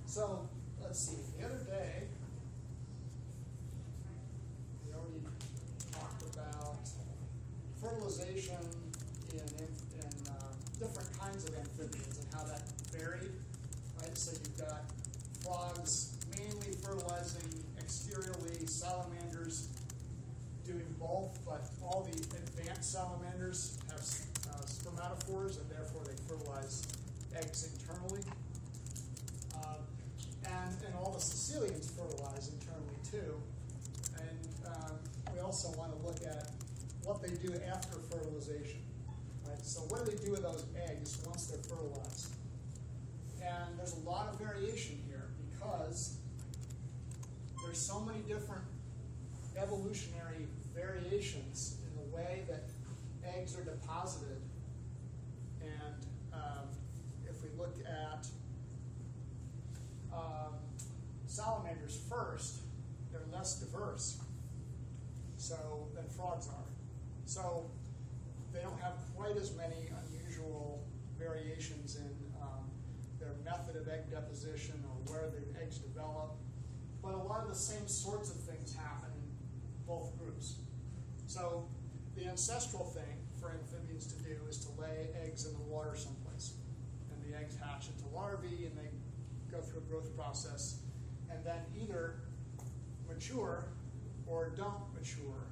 So let's see. The other day, we already talked about fertilization in different kinds of amphibians and how that varied. Right. So you've got frogs mainly fertilizing exteriorly, salamanders doing both, but all the advanced salamanders have spermatophores, and therefore they fertilize eggs internally. And all the caecilians fertilize internally too. And we also want to look at what they do after fertilization. Right? So what do they do with those eggs once they're fertilized? And there's a lot of variation here because there's so many different evolutionary variations in the way that eggs are deposited. And if we look at salamanders first, they're less diverse than frogs are. So they don't have quite as many unusual variations in their method of egg deposition or where the eggs develop. But a lot of the same sorts of things happen in both groups. So the ancestral thing for amphibians to do is to lay eggs in the water someplace. And the eggs hatch into larvae and they go through a growth process and then either mature or don't mature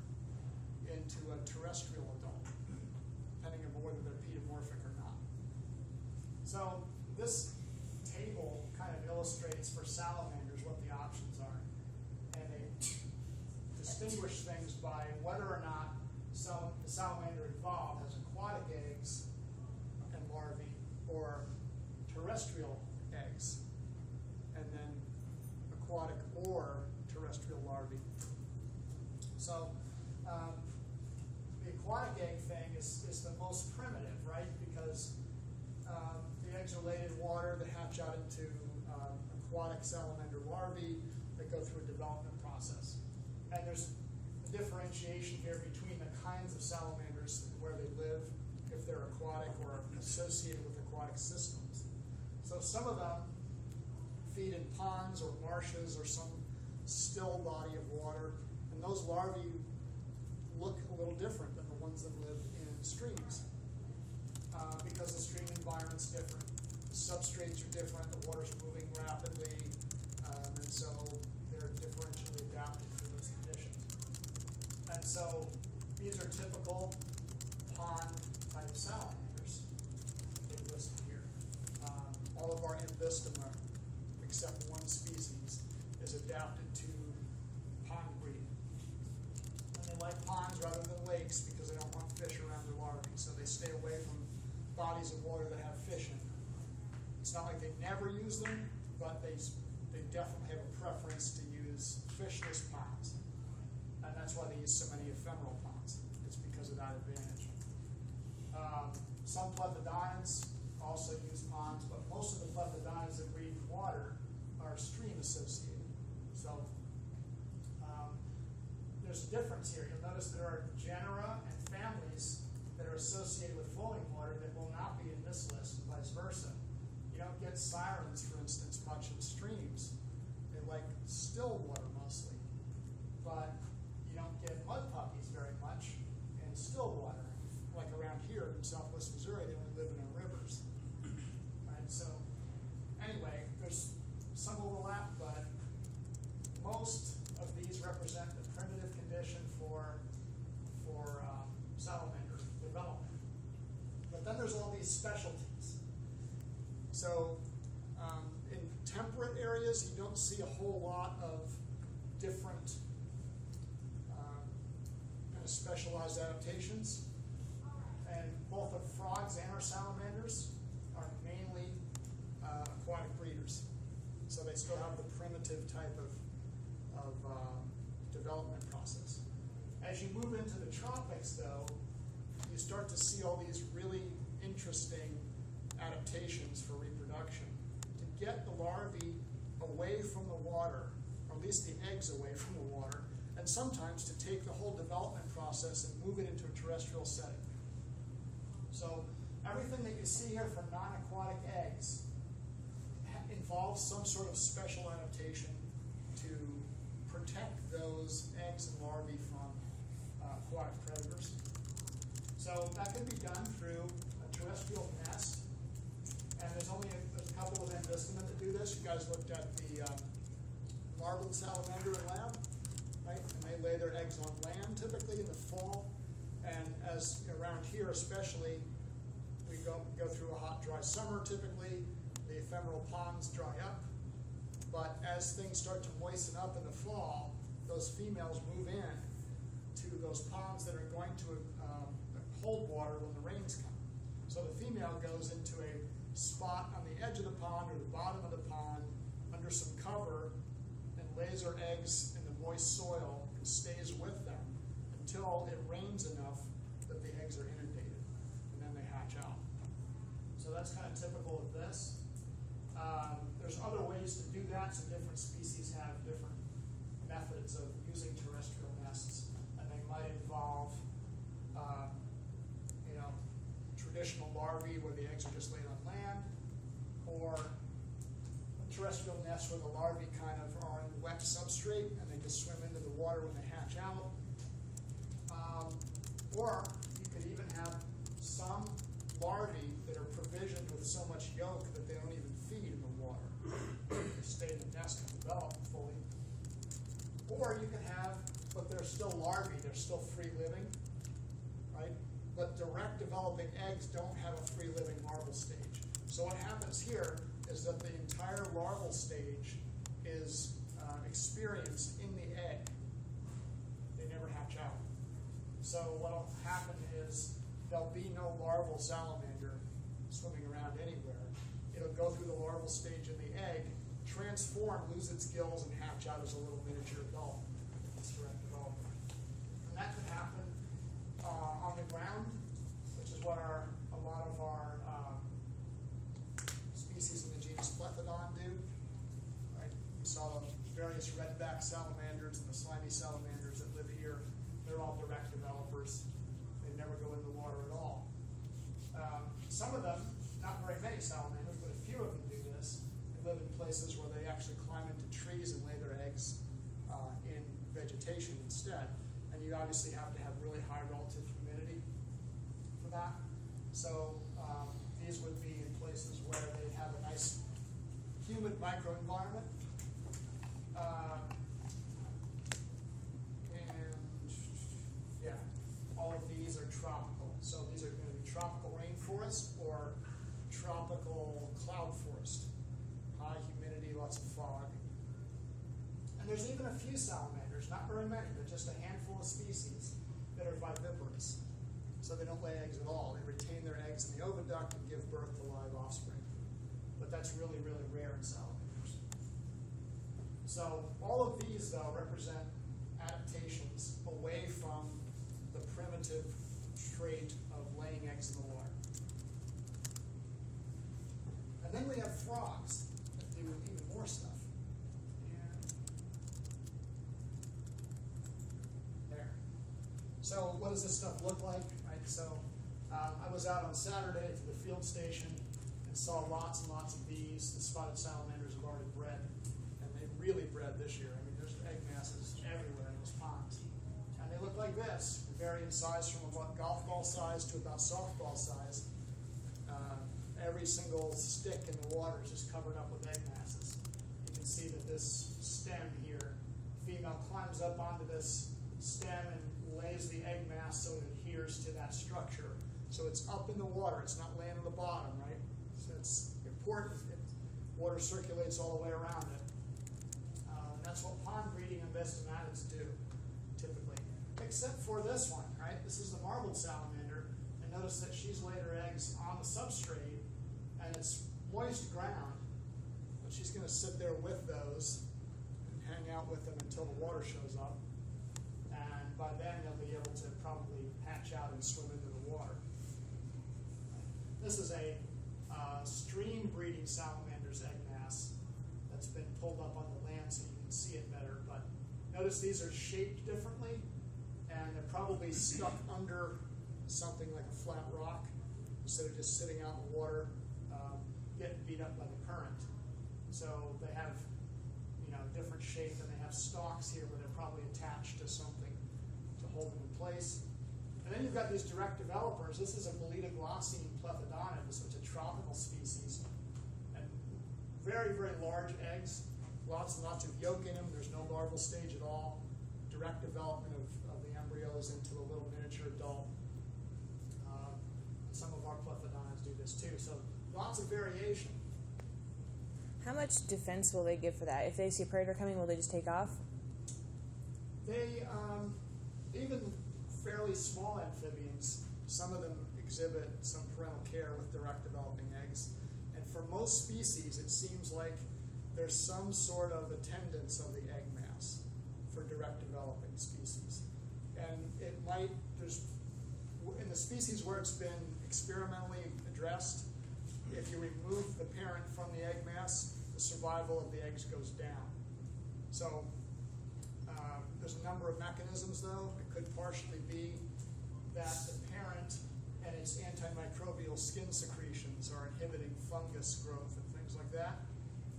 into a terrestrial adult, depending on whether they're pedimorphic or not. So this table kind of illustrates for salamanders what the options are. And they distinguish things by whether or not the salamander involved has aquatic eggs and larvae or terrestrial eggs, and then aquatic or terrestrial larvae. So the aquatic egg thing is the most primitive, right? Because the eggs are laid in water, they hatch out into aquatic salamander larvae that go through a development process. And there's a differentiation here between the kinds of salamanders and where they live, if they're aquatic or associated with aquatic systems. So some of them feed in ponds or marshes or some still body of water, and those larvae look a little different than the ones that live in streams because the stream environment's different. The substrates are different, the water's moving rapidly, and so they're differentially adapted for those conditions. And so these are typical pond-type salamanders. They've listed here. All of our Ambystoma, except one species, is adapted to pond breeding. And they like ponds rather than lakes because they don't want fish around their larvae, so they stay away from bodies of water that have fish in them. It's not like they never use them, but they definitely have a preference to use fishless ponds. And that's why they use so many ephemeral ponds. It's because of that advantage. Some plethodontids also use ponds, but most of the plethodontids that breed in water are stream associated. So there's a difference here. You'll notice there are genera and families that are associated with flowing water that will not be in this list, and vice versa. You don't get sirens, for instance, much in streams. They like still water mostly. But you don't get mud puppies very much in still water. Like around here in southwest Missouri, they only live in our rivers. Right? So anyway, there's some overlap, but most of these represent the primitive condition for salamander development. But then there's all these specialties. So in temperate areas, you don't see a whole lot of different kind of specialized adaptations. And both the frogs and our salamanders are mainly aquatic breeders. So they still have the primitive type of development process. As you move into the tropics, though, you start to see all these really interesting adaptations for reproduction. To get the larvae away from the water, or at least the eggs away from the water, and sometimes to take the whole development process and move it into a terrestrial setting. So everything that you see here from non-aquatic eggs involves some sort of special adaptation to protect those eggs and larvae from aquatic predators. So that can be done through a terrestrial nest, and there's only a couple of Endostomid that do this. You guys looked at the marbled salamander in lab, right? And they lay their eggs on land typically in the fall, and as around here especially, we go through a hot, dry summer typically. The ephemeral ponds dry up, but as things start to moisten up in the fall, those females move in to those ponds that are going to hold water when the rains come. So the female goes into a spot on the edge of the pond or the bottom of the pond under some cover and lays her eggs in the moist soil and stays with them until it rains enough that the eggs are inundated, and then they hatch out. So that's kind of typical of this. There's other ways to do that, so different species have different methods of using terrestrial nests, and they might involve traditional larvae where the eggs are just laid on land, or a terrestrial nest where the larvae kind of are in wet substrate and they just swim into the water when they hatch out. Or you could even have some larvae that are provisioned with so much yolk that they don't even feed in the water. They stay in the nest and develop fully. Or you can have, but they're still larvae, they're still free living, right? But direct developing eggs don't have a free living larval stage. So what happens here is that the entire larval stage is experienced in the egg. They never hatch out. So what will happen is there'll be no larval salamander swimming around anywhere. It'll go through the larval stage in the egg, transform, lose its gills, and hatch out as a little miniature adult. It's direct development. And that could happen on the ground, which is what a lot of our species in the genus Plethodon do. Right? We saw the various redback salamanders and the slimy salamanders that live here. They're all direct developers. They never go in the water at all. Some of them, not very many salamanders, but a few of them do this. They live in places where they actually climb into trees and lay their eggs in vegetation instead. And you obviously have to have really high relative humidity for that. So these would be in places where they have a nice humid microenvironment. All of these are tropical. So these are going to be tropical rainforest or tropical cloud forest. High humidity, lots of fog. And there's even a few salamanders, not very many, but just a handful of species that are viviparous. So they don't lay eggs at all. They retain their eggs in the oviduct and give birth to live offspring. But that's really, really rare in salamanders. So all of these, though, represent adaptations away from the primitive trait of laying eggs in the water. And then we have frogs that do even more stuff. And there. So what does this stuff look like? Right. So I was out on Saturday to the field station and saw lots and lots of these. The spotted salamanders have already bred, and they've really bred this year. I mean, there's egg masses everywhere in those ponds. And they look like this. They vary in size from about golf ball size to about softball size. Every single stick in the water is just covered up with egg masses. You can see that this stem here, female climbs up onto this stem and lays the egg mass so it adheres to that structure. So it's up in the water. It's not laying on the bottom, right? So it's important. Water circulates all the way around it. That's what pond breeding Endostomatids do, typically. Except for this one, right? This is the marbled salamander. And notice that she's laid her eggs on the substrate, and it's moist ground. But she's going to sit there with those and hang out with them until the water shows up. And by then, they'll be able to probably hatch out and swim into the water. This is a stream breeding salamander's egg mass that's been pulled up on the land so you can see it better. But notice these are shaped differently, and they're probably stuck under something like a flat rock instead of just sitting out in the water, getting beat up by the current. So they have, different shape, and they have stalks here where they're probably attached to something to hold them in place. And then you've got these direct developers. This is a Bolitoglossine plethodonid, so it's a tropical species. And very, very large eggs, lots and lots of yolk in them. There's no larval stage at all. Direct development of the embryos into a little miniature adult. Some of our plethodonids do this too. So lots of variation. How much defense will they give for that? If they see a predator coming, will they just take off? They, even fairly small amphibians, some of them exhibit some parental care with direct developing eggs. And for most species, it seems like there's some sort of attendance of the egg mass for direct developing species. And it might, in the species where it's been experimentally addressed, if you remove the parent from the egg mass, the survival of the eggs goes down. So there's a number of mechanisms, though. It could partially be that the parent and its antimicrobial skin secretions are inhibiting fungus growth and things like that.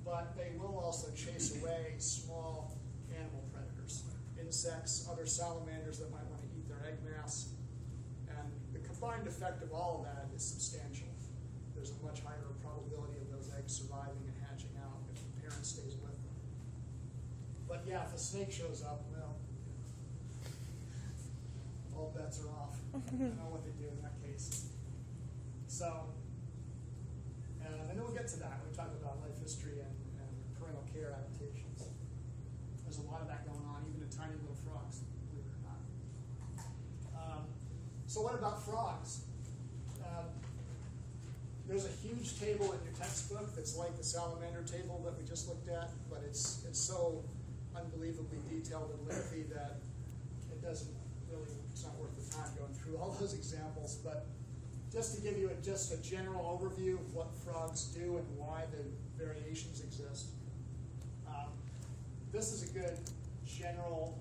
But they will also chase away small animal predators, insects, other salamanders that might want to eat their egg mass. And the combined effect of all of that is substantial. There's a much higher probability of those eggs surviving and hatching out if the parent stays with them. But yeah, if a snake shows up, well, all bets are off. I don't know what they do in that case. So, and then we'll get to that when we talk about life history and parental care adaptations. There's a lot of that going on, even in tiny little frogs, believe it or not. So what about frogs? There's a huge table in your textbook that's like the salamander table that we just looked at, but it's so unbelievably detailed and lengthy that it's not worth the time going through all those examples. But just to give you just a general overview of what frogs do and why the variations exist. This is a good general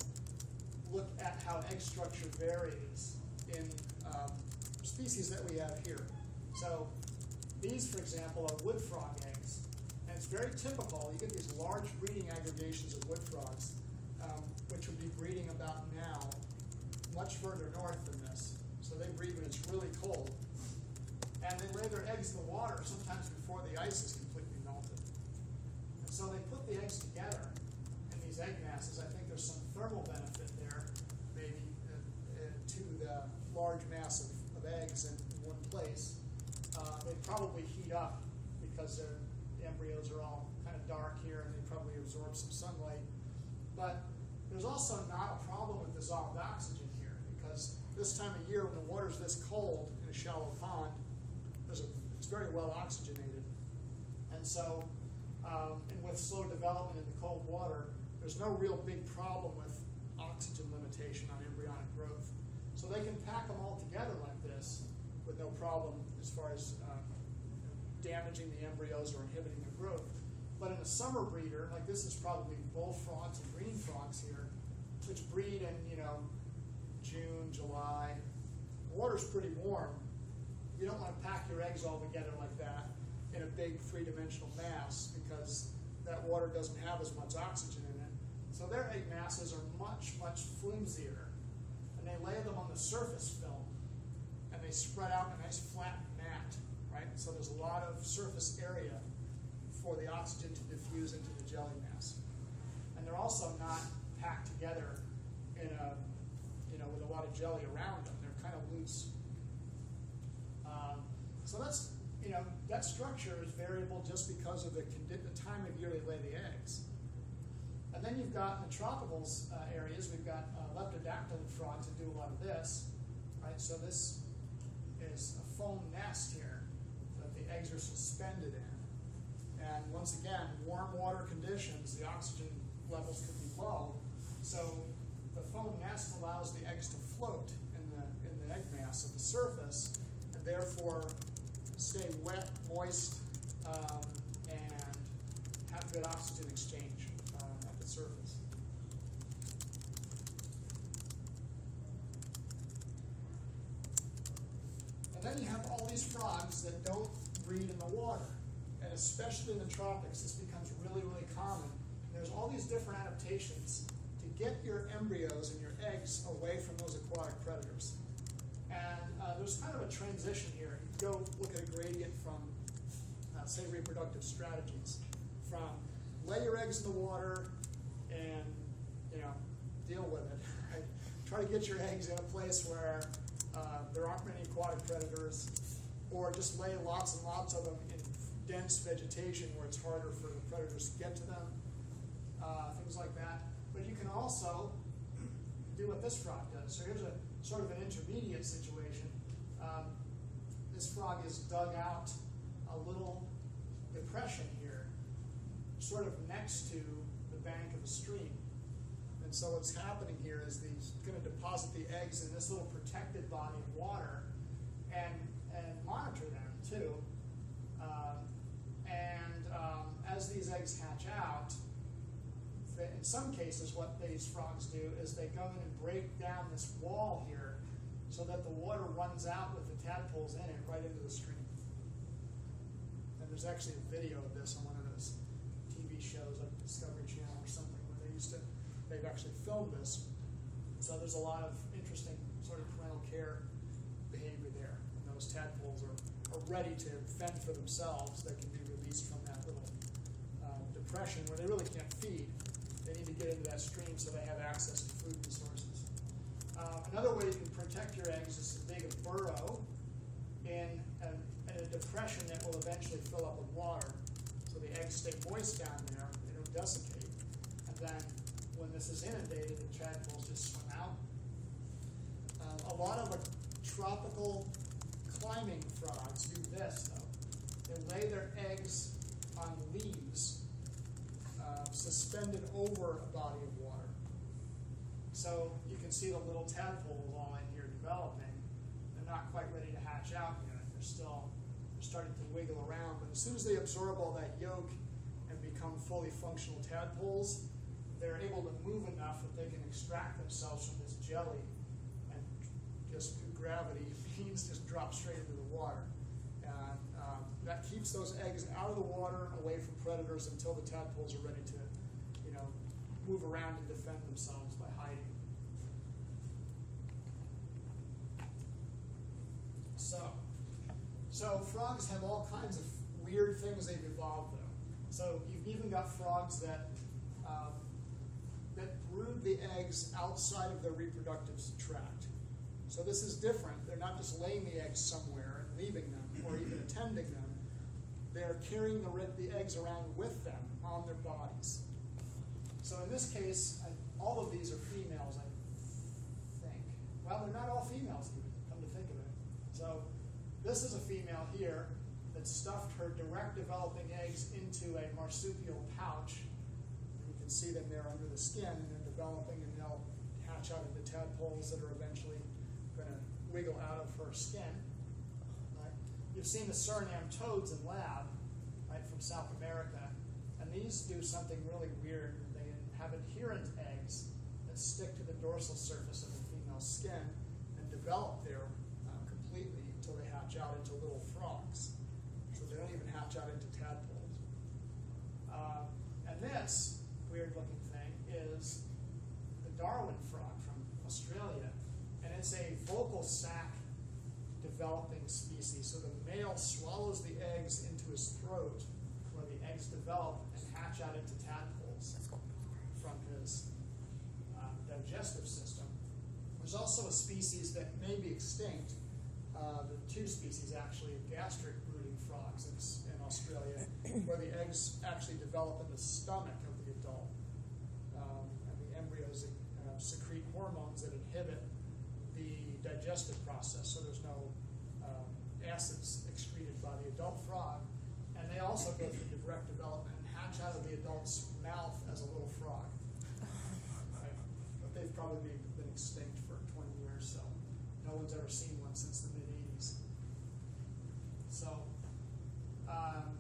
look at how egg structure varies in species that we have here. So these, for example, are wood frog eggs. And it's very typical. You get these large breeding aggregations of wood frogs, which would be breeding about now, much further north than this. So they breed when it's really cold. And they lay their eggs in the water sometimes before the ice is completely melted. And so they put the eggs together in these egg masses. I think there's some thermal benefit there, maybe, to the large mass of eggs in one place. They probably heat up because the embryos are all kind of dark here and they probably absorb some sunlight. But there's also not a problem with dissolved oxygen here because this time of year when the water's this cold in a shallow pond, it's very well oxygenated. And so, and with slow development in the cold water, there's no real big problem with oxygen limitation on embryonic growth. So they can pack them all together like this with no problem as far as damaging the embryos or inhibiting their growth. But in a summer breeder, like this is probably bullfrogs and green frogs here, which breed in, June, July. The water's pretty warm. You don't want to pack your eggs all together like that in a big three-dimensional mass because that water doesn't have as much oxygen in it. So their egg masses are much, much flimsier. And they lay them on the surface film. And they spread out in a nice flat mat, right? So there's a lot of surface area for the oxygen to diffuse into the jelly mass. And they're also not packed together in with a lot of jelly around them. They're kind of loose. So that's, that structure is variable just because of the time of year they lay the eggs. And then you've got in the tropicals areas, we've got leptodactylid frogs that do a lot of this, right? So this is a foam nest here that the eggs are suspended in. And once again, warm water conditions, the oxygen levels could be low. So the foam nest allows the eggs to float in the egg mass at the surface, and therefore stay wet, moist, and have good oxygen exchange at the surface. And then you have all these frogs that don't breed in the water. and especially in the tropics, this becomes really, really common. There's all these different adaptations to get your embryos and your eggs away from those aquatic predators. And there's kind of a transition here. You go look at a gradient from, say, reproductive strategies, from lay your eggs in the water and, deal with it. Right? Try to get your eggs in a place where there aren't many aquatic predators, or just lay lots and lots of them in dense vegetation where it's harder for the predators to get to them, things like that. But you can also do what this frog does. So here's a sort of an intermediate situation. This frog has dug out a little depression here, sort of next to the bank of a stream. And so what's happening here is he's going to deposit the eggs in this little protected body of water and monitor them too. As these eggs hatch out, in some cases what these frogs do is they go in and break down this wall here so that the water runs out with the tadpoles in it right into the stream. And there's actually a video of this on one of those TV shows like Discovery Channel or something where they've actually filmed this. So there's a lot of interesting sort of parental care behavior there. And those tadpoles are ready to fend for themselves. They can be released from that little depression where they really can't feed. They need to get into that stream so they have access to food resources. Another way you can protect your eggs is to dig a burrow in a depression that will eventually fill up with water. So the eggs stay moist down there, they don't desiccate. And then when this is inundated, the tadpoles just swim out. A lot of tropical climbing frogs do this, though. They lay their eggs on leaves suspended over a body of water. So you can see the little tadpoles all in here developing. They're not quite ready to hatch out yet. They're starting to wiggle around. But as soon as they absorb all that yolk and become fully functional tadpoles, they're able to move enough that they can extract themselves from this jelly and just through gravity, beans just drop straight into the water. And that keeps those eggs out of the water, away from predators until the tadpoles are ready to, move around and defend themselves by hiding. So frogs have all kinds of weird things they've evolved though. So you've even got frogs that brood the eggs outside of their reproductive tract. So this is different. They're not just laying the eggs somewhere and leaving them, or even attending them. They're carrying the eggs around with them on their bodies. So in this case, all of these are females, I think. Well, they're not all females even, come to think of it. So this is a female here that stuffed her direct developing eggs into a marsupial pouch. You can see them there under the skin, and they're developing, and they'll hatch out into tadpoles that are eventually going to wiggle out of her skin. Right? You've seen the Suriname toads in lab, right, from South America, and these do something really weird. They have adherent eggs that stick to the dorsal surface of the female skin and develop there completely until they hatch out into little frogs. So they don't even hatch out into tadpoles. And this weird-looking thing is the Darwin frog from Australia, and it's a vocal sac developing species. So the male swallows the eggs into his throat, where the eggs develop and hatch out into tadpoles from his digestive system. There's also a species that may be extinct. The two species actually of gastric brooding frogs in Australia, where the eggs actually develop in the stomach of the adult, and the embryos secrete hormones that inhibit the digestive process, so there's no acids excreted by the adult frog. And they also go through direct development and hatch out of the adult's mouth as a little frog. Right? But they've probably been extinct for 20 years, so no one's ever seen one since the mid-'80s. So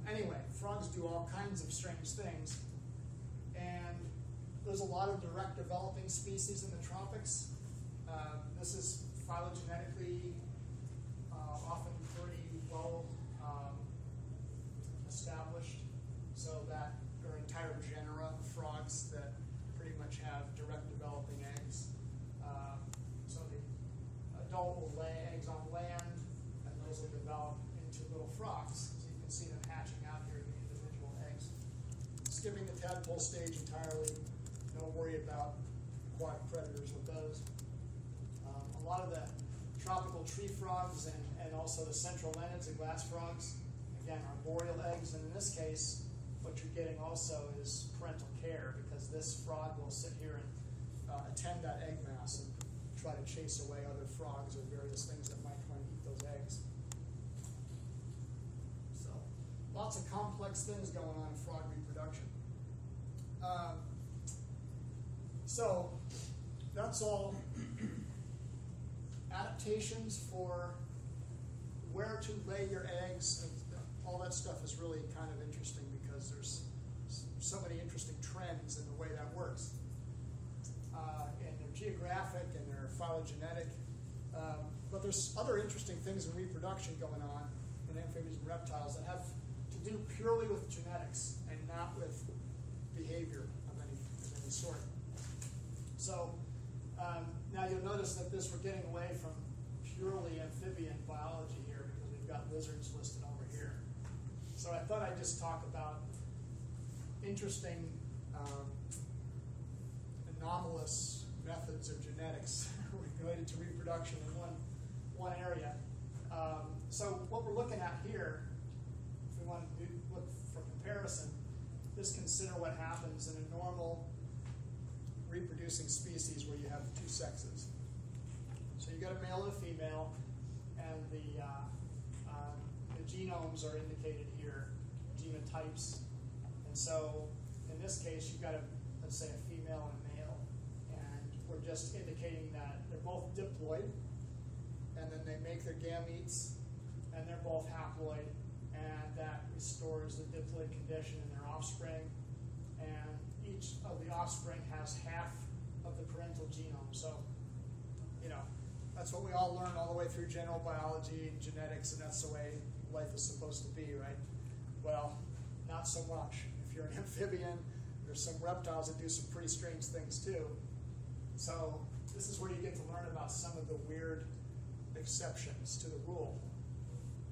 anyway, frogs do all kinds of strange things. And there's a lot of direct developing species in the tropics. This is phylogenetically often pretty well established. adult will lay eggs on land, and those will develop into little frogs. So you can see them hatching out here, the individual eggs. Skipping the tadpole stage entirely, no worry about aquatic predators with those. A lot of the tropical tree frogs and also the central Leonids and glass frogs, again, arboreal eggs. And in this case, what you're getting also is parental care, because this frog will sit here and attend that egg mass and try to chase away other frogs or various things that might try to eat those eggs. So, lots of complex things going on in frog reproduction. So, that's all adaptations for where to lay your eggs. And all that stuff is really kind of interesting because there's so many interesting trends in the way that works. And they're geographic and they're phylogenetic. But there's other interesting things in reproduction going on in amphibians and reptiles that have to do purely with genetics and not with behavior of any sort. So now you'll notice that we're getting away from purely amphibian biology here because we've got lizards listed over here. So I thought I'd just talk about interesting anomalous methods of genetics related to reproduction in one area. So what we're looking at here, if we want to look for comparison, just consider what happens in a normal reproducing species where you have two sexes. So you got a male and a female, and the genomes are indicated here, genotypes. And so in this case, you've got let's say a female and a male, and we're just indicating that they're both diploid, and then they make their gametes, and they're both haploid, and that restores the diploid condition in their offspring. And each of the offspring has half of the parental genome. So, that's what we all learn all the way through general biology and genetics, and that's the way life is supposed to be, right? Well, not so much. If you're an amphibian, there's some reptiles that do some pretty strange things too. So this is where you get to learn about some of the weird exceptions to the rule.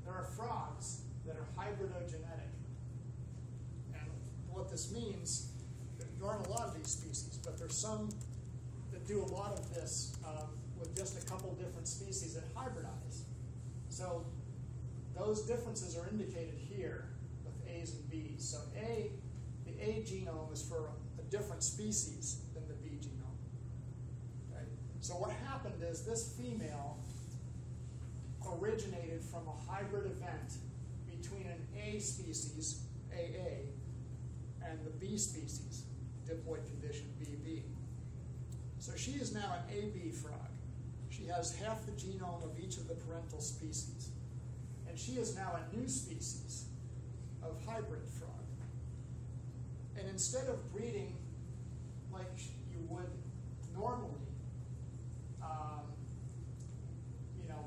There are frogs that are hybridogenetic. And what this means, there aren't a lot of these species, but there's some that do a lot of this with just a couple different species that hybridize. So those differences are indicated here with A's and B's. So the A genome is for a different species than the B genome. Okay? So what happened is this female originated from a hybrid event between an A species, AA, and the B species, diploid condition, BB. So she is now an AB frog. She has half the genome of each of the parental species. And she is now a new species of hybrid frog. And instead of breeding like you would normally,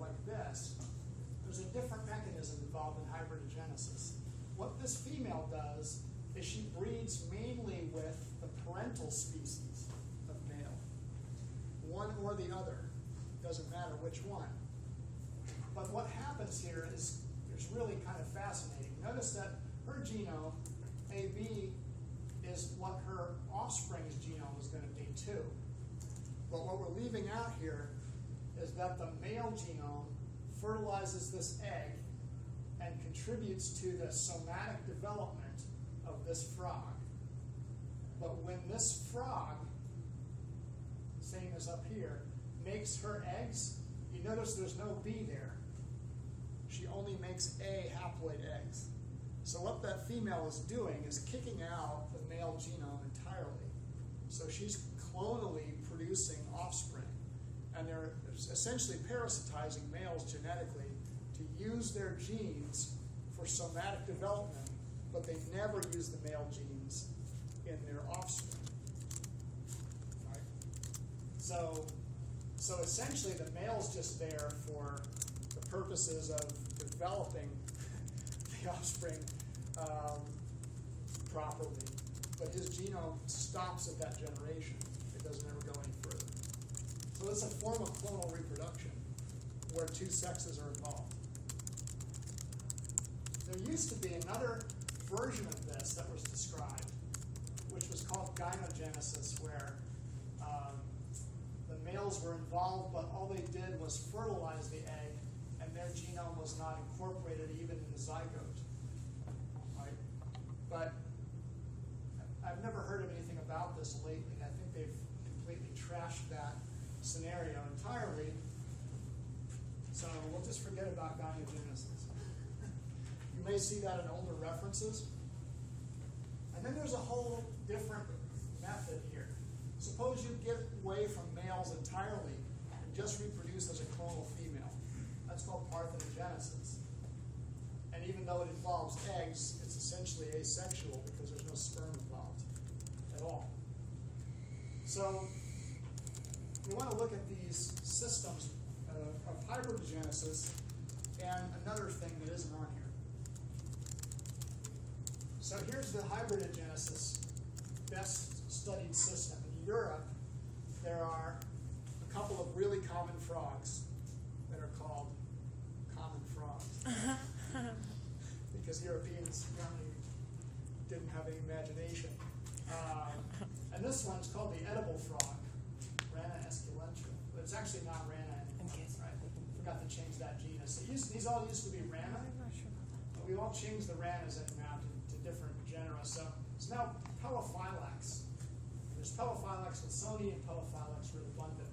like this, there's a different mechanism involved in hybridogenesis. What this female does is she breeds mainly with the parental species of male. One or the other. Doesn't matter which one. But what happens here is really kind of fascinating. Notice that her genome, AB, is what her offspring's genome is going to be too. But what we're leaving out here is that the male genome fertilizes this egg and contributes to the somatic development of this frog. But when this frog, same as up here, makes her eggs, you notice there's no B there. She only makes A haploid eggs. So what that female is doing is kicking out the male genome entirely. So she's clonally producing offspring. And they're essentially parasitizing males genetically to use their genes for somatic development, but they never use the male genes in their offspring. Right? So essentially the male's just there for the purposes of developing the offspring properly, but his genome stops at that generation. It doesn't ever go any further. So it's a form of clonal reproduction. where two sexes are involved. There used to be another version of this that was described, which was called gynogenesis, where the males were involved, but all they did was fertilize the egg, and their genome was not incorporated even in the zygote. Right? But I've never heard of anything about this lately. I think they've completely trashed that scenario entirely. So we'll just forget about gynogenesis. You may see that in older references. And then there's a whole different method here. Suppose you get away from males entirely and just reproduce as a clonal female. That's called parthenogenesis. And even though it involves eggs, it's essentially asexual because there's no sperm involved at all. So we want to look at these systems of hybridogenesis and another thing that isn't on here. So here's the hybridogenesis best studied system. In Europe, there are a couple of really common frogs that are called common frogs. Because Europeans apparently didn't have any imagination. And this one's called the edible frog, Rana esculenta. But it's actually not Rana anymore, right? Forgot to change that genus. These all used to be Rana, but we all changed the Ranas now to different genera. So it's now Pelophylax. There's Pelophylax wilsoni and Pelophylax redabundant.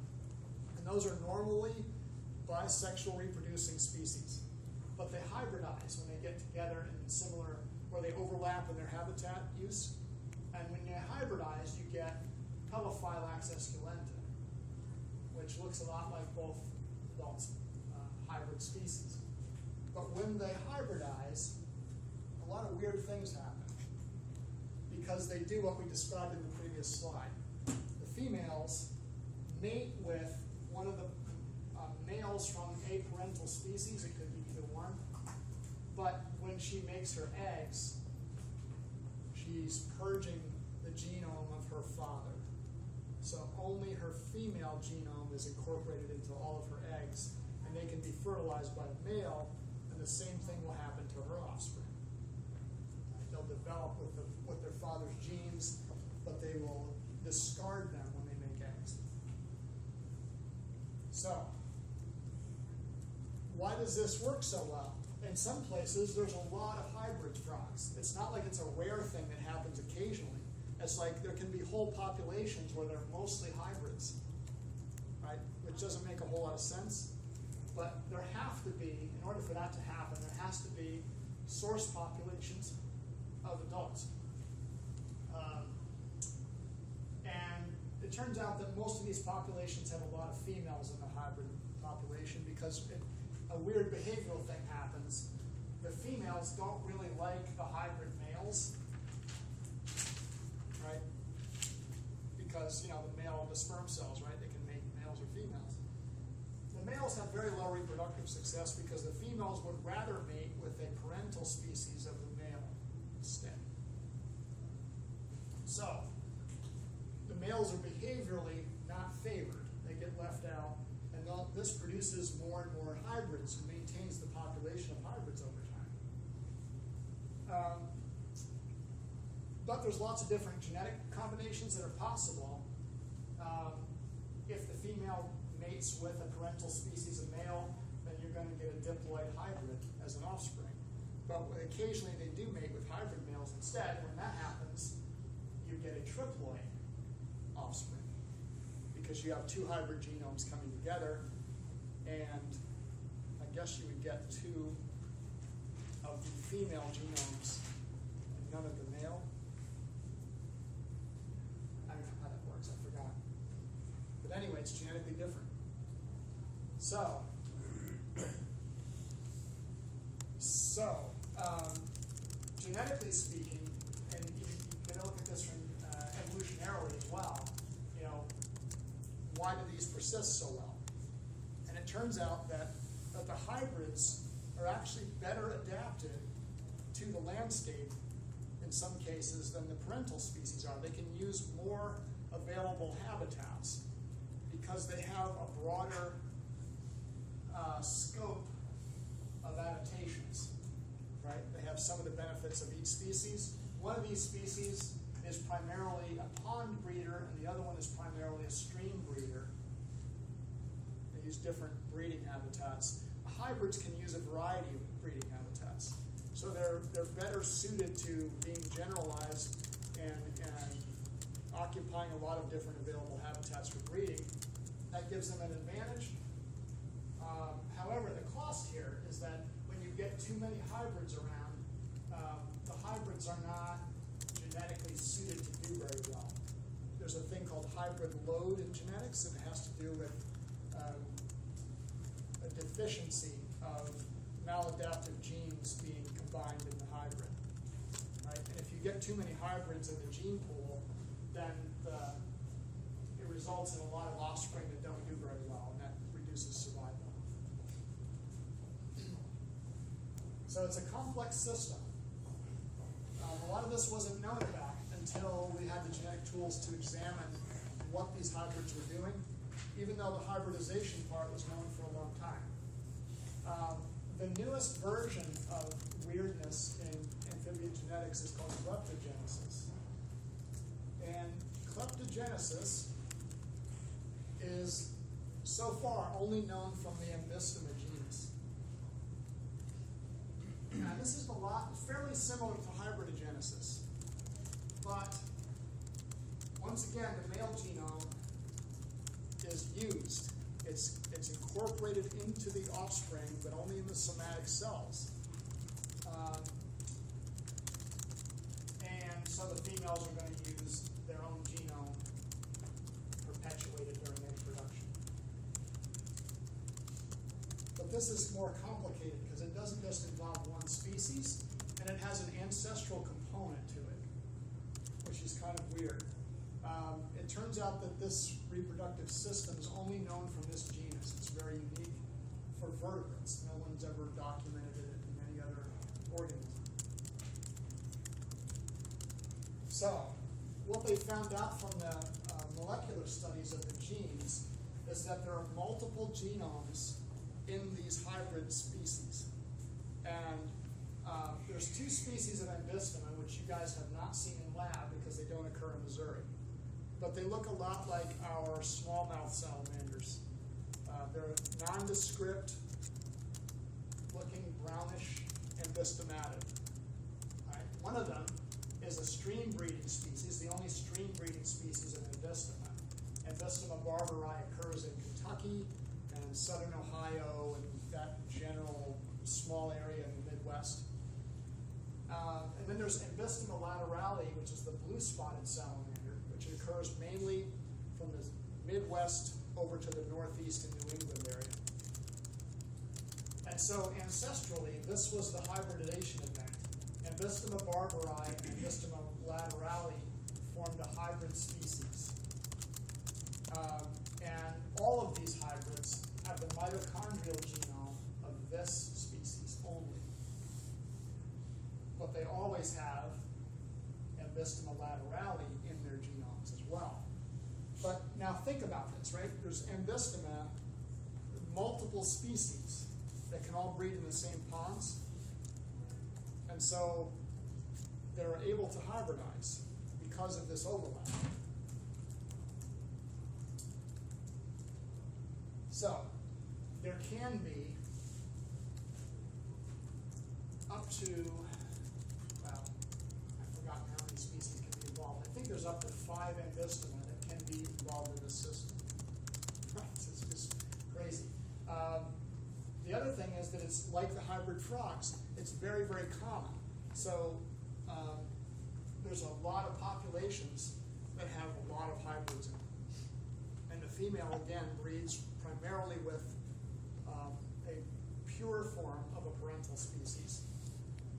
And those are normally bisexual reproducing species. But they hybridize when they get together in similar, where they overlap in their habitat use. And when you hybridize, you get Pelophylax esculenta, which looks a lot like both adult hybrid species. But when they hybridize, a lot of weird things happen because they do what we described in the previous slide. The females mate with one of the males from a parental species. It could be either one. But when she makes her eggs, she's purging the genome of her father. So only her female genome is incorporated into all of her eggs, and they can be fertilized by the male, and the same thing will happen to her offspring. They'll develop with their father's genes, but they will discard them when they make eggs. So, why does this work so well? In some places, there's a lot of hybrid frogs. It's not like it's a rare thing that happens occasionally. It's like there can be whole populations where they're mostly hybrids, right? Which doesn't make a whole lot of sense. But there have to be, in order for that to happen, there has to be source populations of adults. And it turns out that most of these populations have a lot of females in the hybrid population because a weird behavioral thing happens. The females don't really like the hybrid males, right? Because, the male, the sperm cells, right? They can make males or females. The males have very low reproductive success because the females would rather mate with a parental species of the male instead. So, the males are behaviorally not favored. They get left out. And this produces more and more hybrids and maintains the population of hybrids over time. But there's lots of different genetic combinations that are possible. If the female mates with a parental species of male, then you're going to get a diploid hybrid as an offspring. But occasionally they do mate with hybrid males instead. When that happens, you get a triploid offspring because you have two hybrid genomes coming together, and I guess you would get two of the female genomes and none of the male. I don't know how that works, I forgot. But anyway, it's genetically different. So genetically speaking, and you can look at this from evolutionarily as well, why do these persist so well? And it turns out that the hybrids are actually better adapted to the landscape in some cases than the parental species are. They can use more available habitats because they have a broader scope of adaptations, right? They have some of the benefits of each species. One of these species is primarily a pond breeder, and the other one is primarily a stream breeder. They use different breeding habitats. Hybrids can use a variety of breeding habitats. So they're better suited to being generalized and occupying a lot of different available habitats for breeding. That gives them an advantage. However, the cost here is that when you get too many hybrids around, the hybrids are not genetically suited to do very well. There's a thing called hybrid load in genetics, and it has to do with a deficiency of maladaptive genes being combined in the hybrid. Right? And if you get too many hybrids in the gene pool, then it results in a lot of offspring that don't do very well, and that reduces survival. So it's a complex system. A lot of this wasn't known about until we had the genetic tools to examine what these hybrids were doing, even though the hybridization part was known for a long time. The newest version of weirdness in amphibian genetics is called kleptogenesis. And kleptogenesis is so far only known from the Ambystoma genus. Now, this is fairly similar to hybridogenesis, but once again, the male genome is used. It's incorporated into the offspring, but only in the somatic cells. And so the females are going to use their own genome perpetuated during egg production. But this is more complicated because it doesn't just involve one species, and it has an ancestral component to it, which is kind of weird. It turns out that this reproductive system is only known from this genus. It's very unique for vertebrates. No one's ever documented it in any other organism. So, what they found out from the molecular studies of the genes is that there are multiple genomes in these hybrid species. And there's two species of Ambystoma which you guys have not seen in lab because they don't occur in Missouri. But they look a lot like our smallmouth salamanders. They're nondescript, looking brownish ambystomatic. Right? One of them is a stream breeding species, the only stream breeding species of Ambystoma. Ambystoma barbari occurs in Kentucky and southern Ohio and that general small area in the Midwest. And then there's Ambystoma laterale, which is the blue-spotted salamander, which occurs mainly from the Midwest over to the Northeast and New England area. And so ancestrally, this was the hybridization event. Ambystoma barbari and Ambystoma laterale formed a hybrid species. And all of these hybrids have the mitochondrial genome of this species only. But they always have Ambystoma laterale in their genomes as well. But now think about this, right? There's Ambystoma, multiple species that can all breed in the same ponds. And so they're able to hybridize because of this overlap. So there can be up to, well, I've forgotten how many species can be involved. I think there's up to 5 Ambystoma that can be involved in this system. It's just crazy. The other thing is that it's like the hybrid frogs. It's very, very common. So there's a lot of populations that have a lot of hybrids in them. And the female, again, breeds primarily with a pure form of a parental species.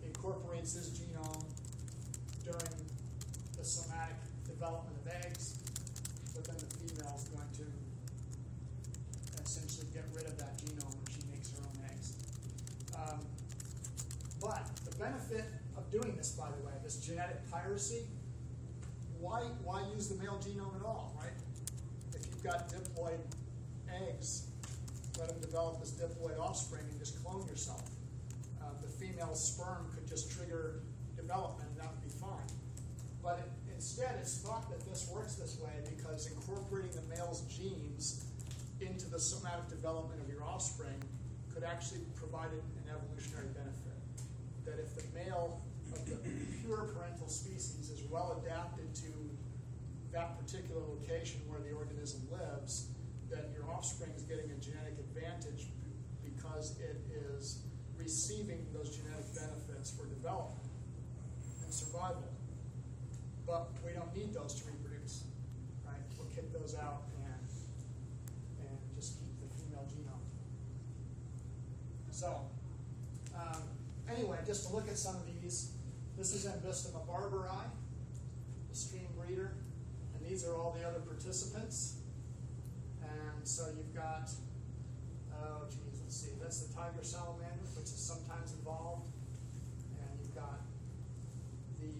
Incorporates this genome during the somatic development of eggs, but then the female is going to essentially get rid of that genome when she makes her own eggs. But the benefit of doing this, by the way, this genetic piracy, why use the male genome at all, right? If you've got diploid eggs, let them develop this diploid offspring and just clone yourself. The female sperm could just trigger development, and that would be fine. But instead, it's thought that this works this way because incorporating the male's genes into the somatic development of your offspring could actually provide an evolutionary benefit. That if the male of the pure parental species is well adapted to that particular location where the organism lives, then your offspring is getting a genetic advantage because it is receiving those genetic benefits for development and survival. But we don't need those to reproduce, right? We'll kick those out and just keep the female genome. So, anyway, just to look at some of these, this is Ambystoma barberi, the stream breeder, and these are all the other participants. And so you've got, let's see, that's the tiger salamander, which is sometimes involved. And you've got the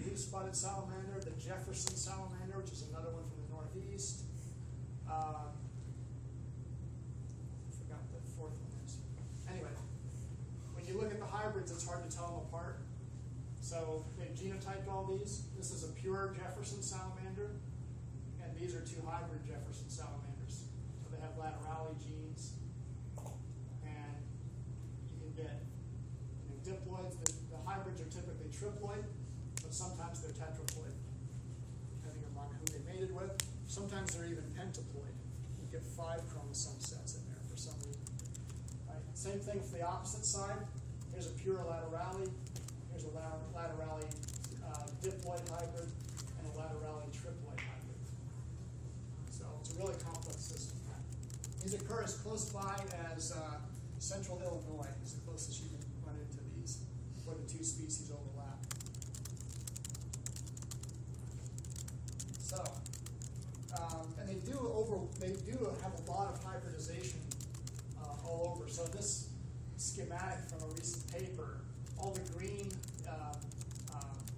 blue-spotted salamander, the Jefferson salamander, which is another one from the Northeast. I forgot what the fourth one is. Anyway, when you look at the hybrids, it's hard to tell them apart. So they've genotyped all these. This is a pure Jefferson salamander, and these are two hybrid Jefferson salamanders. So they have laterale genes, and you can get diploids. The hybrids are typically triploid, but sometimes they're tetraploid, depending upon who they mated with. Sometimes they're even pentaploid. You get 5 chromosome sets in there for some reason. Right? Same thing for the opposite side. Here's a pure laterale. Here's a laterale diploid hybrid and a laterale triploid hybrid. So it's a really complex system. These occur as close by as central Illinois is the closest you can run into these, where the two species overlap. So, and they do have a lot of hybridization all over. So this schematic from a recent paper, all the green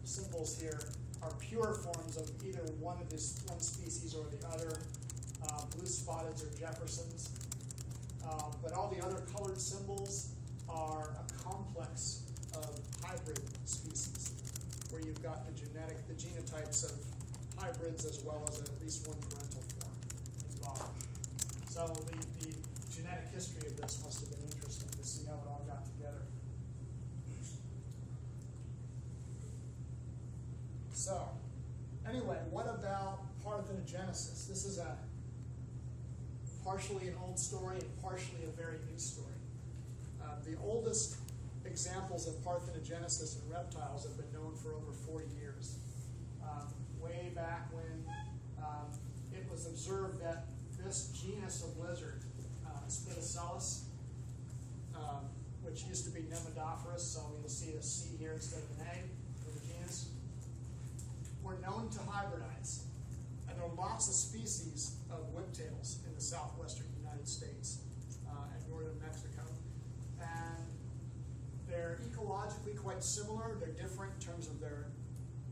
symbols here are pure forms of either one species or the other. Blue spotteds are Jeffersons. But all the other colored symbols are a complex of hybrid species, where you've got the genotypes of hybrids as well as at least one parental form involved. So the genetic history of this must have been interesting to see how it all got together. So, anyway, what about parthenogenesis? This is a partially an old story and partially a very new story. The oldest examples of parthenogenesis in reptiles have been known for over 40 years. Way back when it was observed that this genus of lizard, Spitacellus, which used to be Nematophorus, so you'll see a C here instead of an A for the genus, were known to hybridize. And there are lots of species of whiptails in the southwestern United States and northern Mexico. And they're ecologically quite similar. They're different in terms of their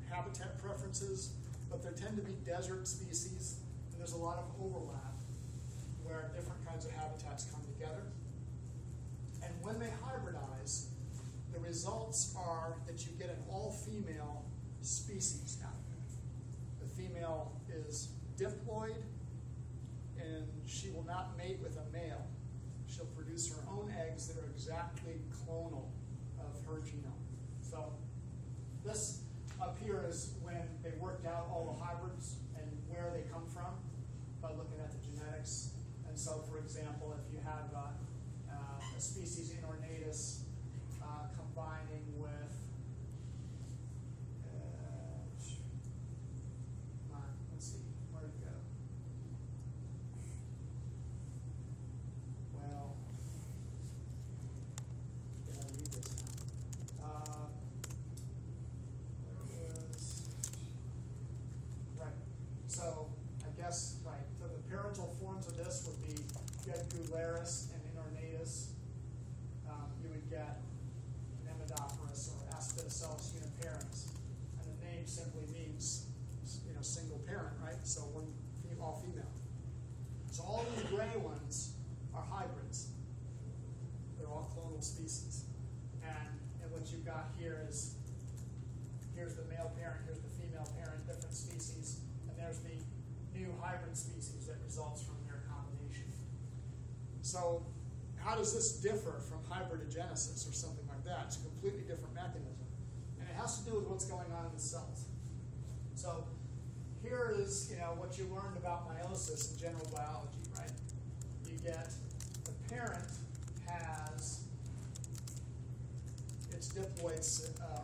habitat preferences, but they tend to be desert species, and there's a lot of overlap where different kinds of habitats come together. And when they hybridize, the results are that you get an all-female species out of it. The female is diploid, and she will not mate with a male. She'll produce her own eggs that are exactly clonal of her genome. So this up here is when they worked out all the hybrids and where they come from by looking at the genetics. And so, for example, if you have a species Inornatus combining with let's see, where'd it go? Well, I gotta read this now. There it is. Right. So I guess, right, so the parental forms of this would be Gedgularis and Inornatus. You would get Nematophorus or Aspidicellus uniparens. And the name simply means, single parent, right? So all female. So all these gray ones male parent, here's the female parent, different species, and there's the new hybrid species that results from their combination. So how does this differ from hybridogenesis or something like that? It's a completely different mechanism. And it has to do with what's going on in the cells. So here is, what you learned about meiosis in general biology, right? You get the parent has its diploid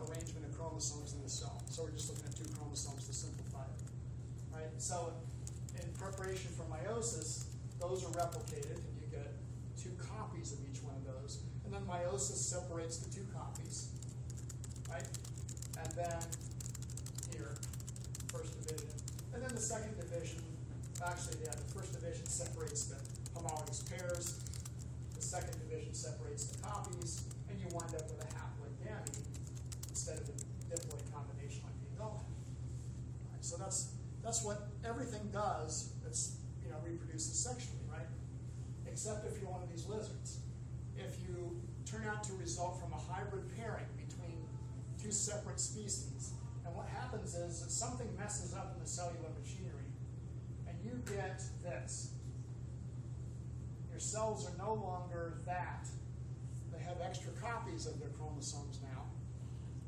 arrangement of chromosomes in the cell. So we're just looking at 2 chromosomes to simplify it, right? So in preparation for meiosis, those are replicated, and you get 2 copies of each one of those. And then meiosis separates the 2 copies, right? And then here, first division. And then the second division, the first division separates the homologous pairs. The second division separates the copies, and you wind up with a haploid gamete instead of a diploid combination like the adult have. Right, so that's what everything does that's reproduces sexually, right? Except if you're one of these lizards. If you turn out to result from a hybrid pairing between 2 separate species, and what happens is that something messes up in the cellular machinery, and you get this. Your cells are no longer that. They have extra copies of their chromosomes now,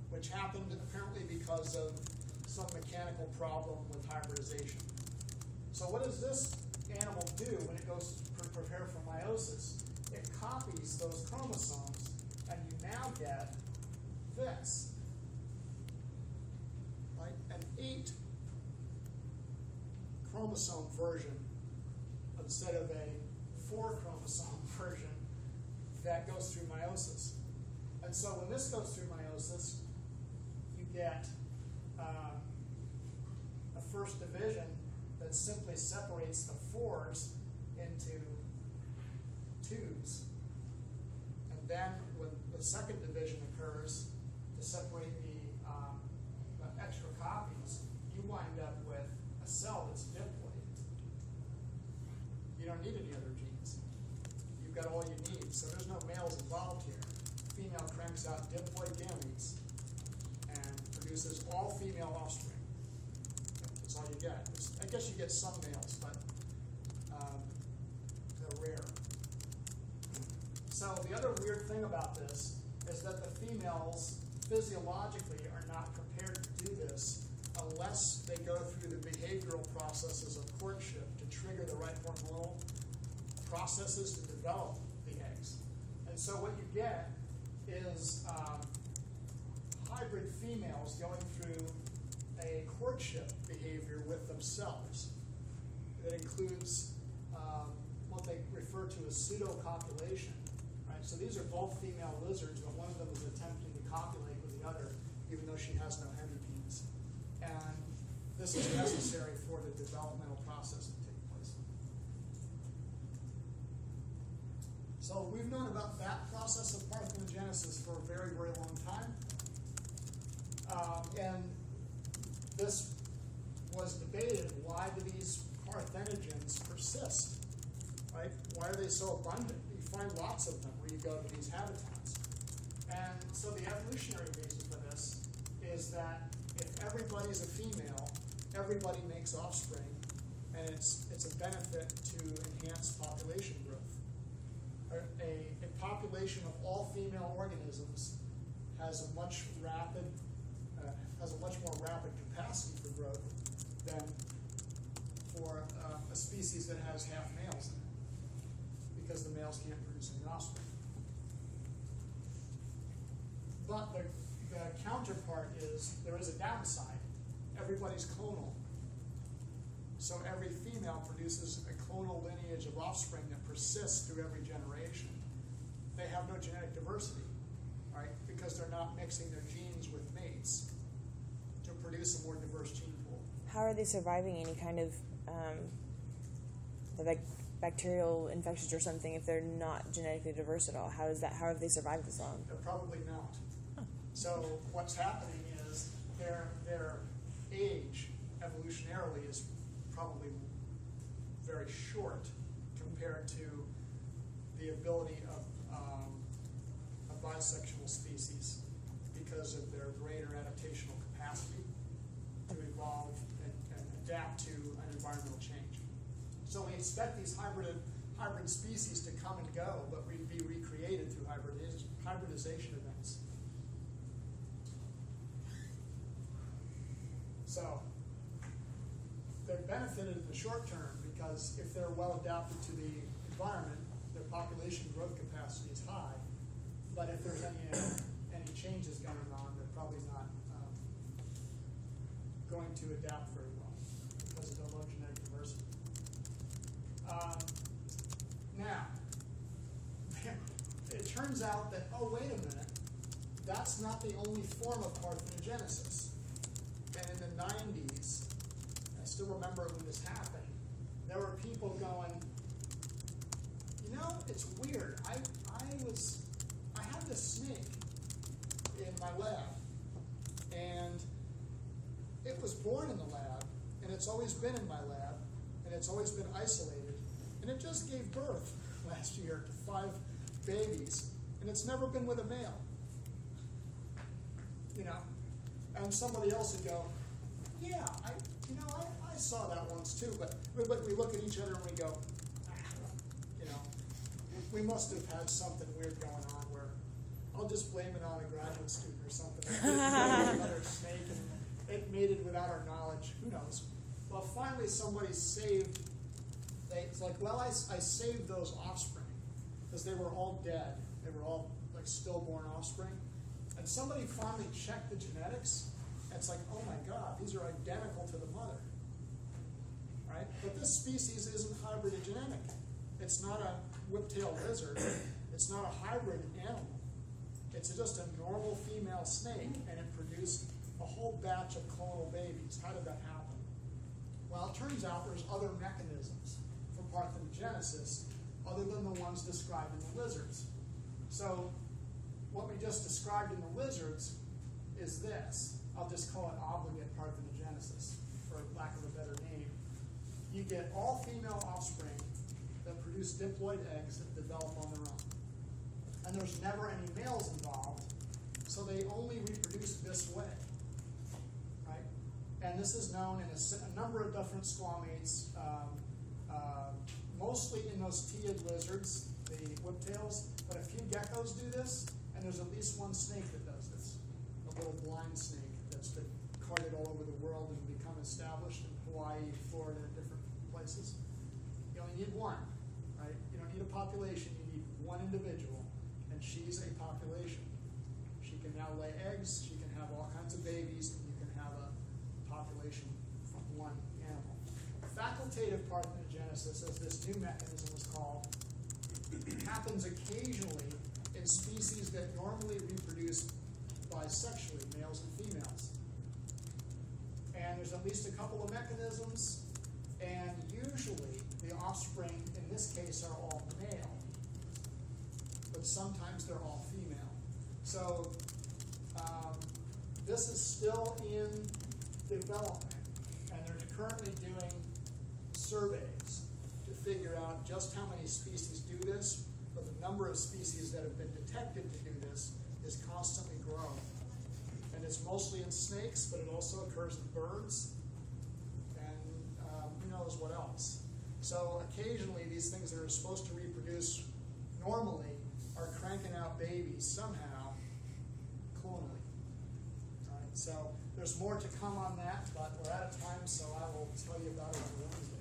which happened apparently because of some mechanical problem with hybridization. So what does this animal do when it goes to prepare for meiosis? It copies those chromosomes, and you now get this. Right? An 8 chromosome version instead of a 4 chromosome version that goes through meiosis. And so when this goes through meiosis, you get a first division that simply separates the 4s into 2s. And then when the second division occurs to separate the extra copies, you wind up with a cell that's diploid. You don't need any other genes. You've got all you need. So there's no males involved here. Female cranks out diploid gametes and produces all female offspring. That's all you get. I guess you get some males, but they're rare. So the other weird thing about this is that the females physiologically are not prepared to do this unless they go through the behavioral processes of courtship to trigger the right hormonal processes to develop the eggs. And so what you get is hybrid females going through a courtship behavior with themselves that includes what they refer to as pseudo-copulation. Right? So these are both female lizards, but one of them is attempting to copulate with the other, even though she has no hemipenes. And this is necessary for the developmental process to take place. So we've known about that process of parthenogenesis for a very, very long time. And this was debated, why do these parthenogens persist? Right? Why are they so abundant? You find lots of them where you go to these habitats. And so the evolutionary reason for this is that if everybody's a female, everybody makes offspring, and it's a benefit to enhance population growth. A population of all female organisms has a much more rapid capacity for growth than for a species that has half males in it, because the males can't produce any offspring. But the counterpart is there is a downside. Everybody's clonal. So every female produces a clonal lineage of offspring that persists through every generation. They have no genetic diversity, right? Because they're not mixing their genes with mates to produce a more diverse gene pool. How are they surviving any kind of bacterial infections or something if they're not genetically diverse at all? How have they survived this long? They're probably not. So what's happening is their age evolutionarily is probably very short compared to the ability of a bisexual species because of their greater adaptational capacity. to evolve and adapt to an environmental change. So we expect these hybrid species to come and go, but we'd be recreated through hybridization events. So they're benefited in the short term because if they're well adapted to the environment, their population growth capacity is high. But if there's any changes going on, they're probably not going to adapt very well because of the low genetic diversity. Now, it turns out that, oh, wait a minute, that's not the only form of parthenogenesis. And in the 90s, I still remember when this happened, there were people going, you know, it's weird. I have this snake in my lab, and it was born in the lab, and it's always been in my lab, and it's always been isolated, and it just gave birth last year to 5 babies, and it's never been with a male. You know, and somebody else would go, yeah, I saw that once too, but we look at each other and we go, you know, we must have had something weird going on where I'll just blame it on a graduate student or something. Another snake, and it mated without our knowledge. Who knows? Well, finally somebody saved. It's like, well, I saved those offspring because they were all dead. They were all like stillborn offspring. And somebody finally checked the genetics, and it's like, oh my God, these are identical to the mother. Right? But this species isn't hybridogenic. It's not a whiptail lizard. It's not a hybrid animal. It's just a normal female snake, and it produced a whole batch of clonal babies. How did that happen? Well, it turns out there's other mechanisms for parthenogenesis other than the ones described in the lizards. So what we just described in the lizards is this. I'll just call it obligate parthenogenesis, for lack of a better name. You get all female offspring that produce diploid eggs that develop on their own. And there's never any males involved, so they only reproduce this way. Right? And this is known in a number of different squamates, mostly in those teid lizards, the whiptails, but a few geckos do this, and there's at least one snake that does this, a little blind snake that's been carted all over the world and become established in Hawaii, Florida, and different places. You only need one, right? You don't need a population, you need one individual, and she's a population. She can now lay eggs, she can have all kinds of babies, and you can have a population from one animal. Facultative parthenogenesis, as this new mechanism is called, happens occasionally in species that normally reproduce bisexually, males and females. And there's at least a couple of mechanisms, and usually the offspring in this case are all male, but sometimes they're all female. So this is still in development, and they're currently doing surveys to figure out just how many species do this, but the number of species that have been detected to do this is constantly growing. And it's mostly in snakes, but it also occurs in birds, and who knows what else. So occasionally these things that are supposed to reproduce normally are cranking out babies somehow clonally. All right, so there's more to come on that, but we're out of time, so I will tell you about it on Wednesday.